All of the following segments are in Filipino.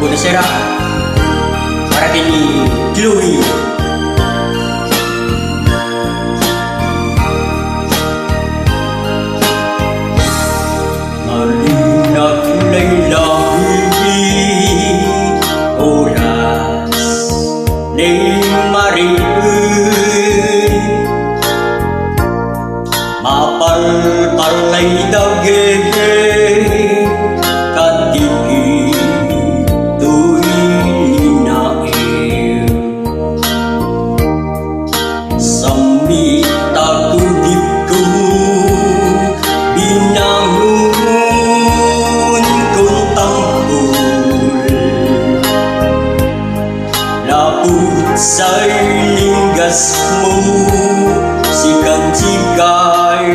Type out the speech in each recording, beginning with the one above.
Buonasera para kay Chloe. Malinak la'y labi, oras na'y mariin, mapalpalay dagay katiki tu'y nain. Samit agudip ko binangun kong tampol, labut sa'y linggas mo sikan-sikay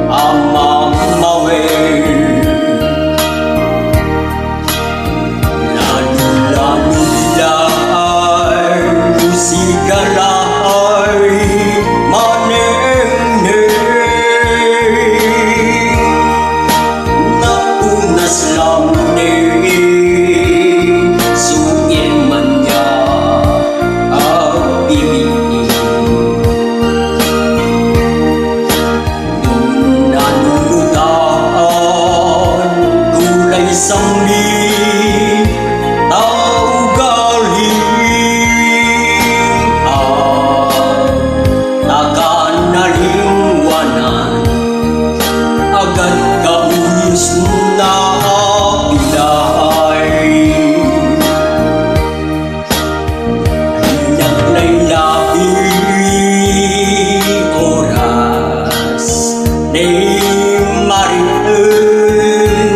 amang mawel. Lalo-lalo-lay musikalay maneng-neng, napunas lang neng suin man niya ang bibig. Nung nanulutan kulay sambi tao galing, nakanalingwanan agad kauyos na pilay. Malinak la'y labi, oras na'y mariin,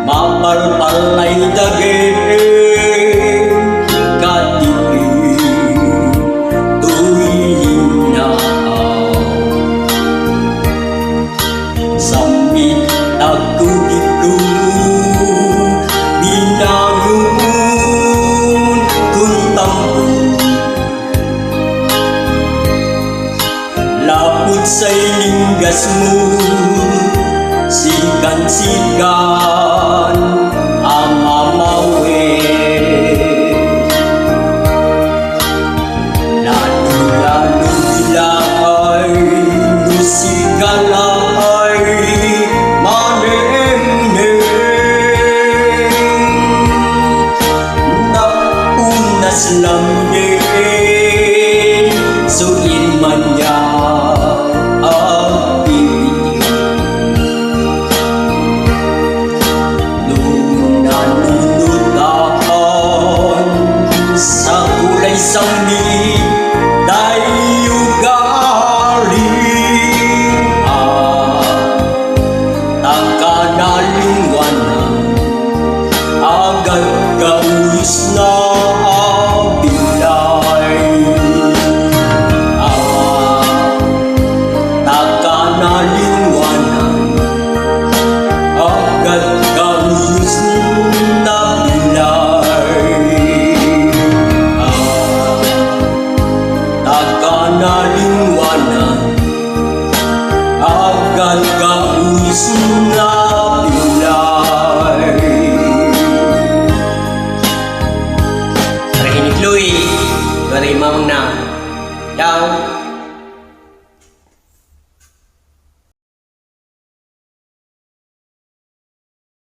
mapalpalay dagay katiki tu'y linaw. Samit agudip ko binangun kong tampol, lapot sa'y linggas mo sikan-sikan ang mamawin. Lalo-lalo-lay musikalay maneng-neng, napunas lang din suin man niya ang bibig. Nung nanulutan sa kulay sambi tayo galing, nakanalingwanan agad kauyos na pilay. Nakanalingwanan agad kauyos na pilay. Nakanalingwanan agad kauyos